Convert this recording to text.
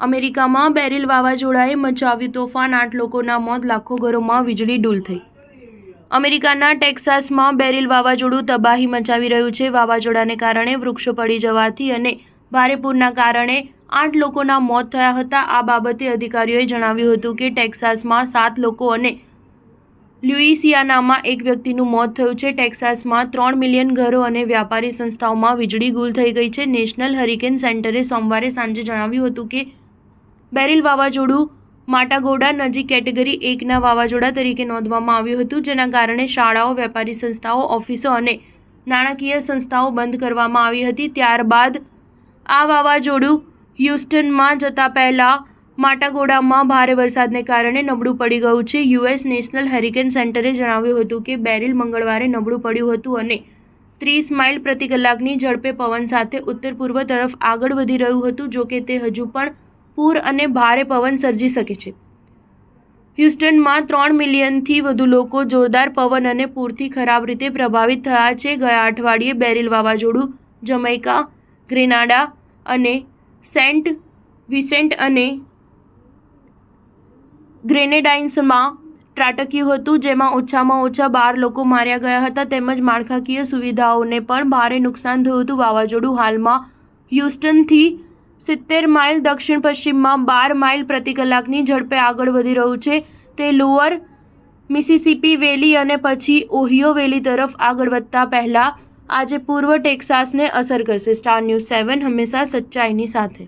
અમેરિકામાં બેરિલ વાવાઝોડાએ મચાવ્યું તોફાન, 8 લોકોના મોત, લાખો ઘરોમાં વીજળી ડૂલ થઈ। અમેરિકાના ટેક્સાસમાં બેરિલ વાવાઝોડું તબાહી મચાવી રહ્યું છે। વાવાઝોડાને કારણે વૃક્ષો પડી જવાથી અને ભારે પૂરના કારણે 8 લોકોના મોત થયા હતા। આ બાબતે અધિકારીઓએ જણાવ્યું હતું કે ટેક્સાસમાં 7 લોકો અને લ્યુઇસિયાનામાં 1 વ્યક્તિનું મોત થયું છે। ટેક્સાસમાં 3 મિલિયન ઘરો અને વ્યાપારી સંસ્થાઓમાં વીજળી ગુલ થઈ ગઈ છે। નેશનલ હરિકેન સેન્ટરે સોમવારે સાંજે જણાવ્યું હતું કે બેરિલ વાવાઝોડું માટાગોડા નજીક કેટેગરી 1ના વાવાઝોડા તરીકે નોંધવામાં આવ્યું હતું, જેના કારણે શાળાઓ, વેપારી સંસ્થાઓ, ઓફિસો અને નાણાકીય સંસ્થાઓ બંધ કરવામાં આવી હતી। ત્યારબાદ આ વાવાઝોડું હ્યુસ્ટનમાં જતા પહેલા માટાગોડામાં ભારે વરસાદને કારણે નબળું પડી ગયું છે। યુએસ નેશનલ હરિકેન સેન્ટરે જણાવ્યું હતું કે બેરિલ મંગળવારે નબળું પડ્યું હતું અને 30 માઇલ પ્રતિ કલાકની ઝડપે પવન સાથે ઉત્તર-પૂર્વ તરફ આગળ વધી રહ્યું હતું, જોકે તે હજુ પણ પૂર અને ભારે પવન સર્જી શકે છે। હ્યુસ્ટનમાં 3 મિલિયનથી વધુ લોકો જોરદાર પવન અને પૂરથી ખરાબ રીતે પ્રભાવિત થયા છે। ગયા અઠવાડિયે બેરિલ વાવાઝોડું જમૈકા, ગ્રેનાડા અને સેન્ટ વિસેન્ટ અને ગ્રેનેડાઇન્સમાં ત્રાટક્યું હતું, જેમાં ઓછામાં ઓછા 12 લોકો માર્યા ગયા હતા તેમજ માળખાકીય સુવિધાઓને પણ ભારે નુકસાન થયું હતું। વાવાઝોડું હાલમાં હ્યુસ્ટનથી 70 માઇલ દક્ષિણ-પશ્ચિમમાં 12 માઇલ પ્રતિ કલાકની ઝડપે આગળ વધી રહ્યું છે। તે લોઅર મિસિસિપી વેલી અને પછી ઓહિયો વેલી તરફ આગળ વધતા પહેલા આજે પૂર્વ ટેક્સાસને અસર કરશે। સ્ટાર ન્યૂઝ 7 હંમેશા સચ્ચાઈની સાથે।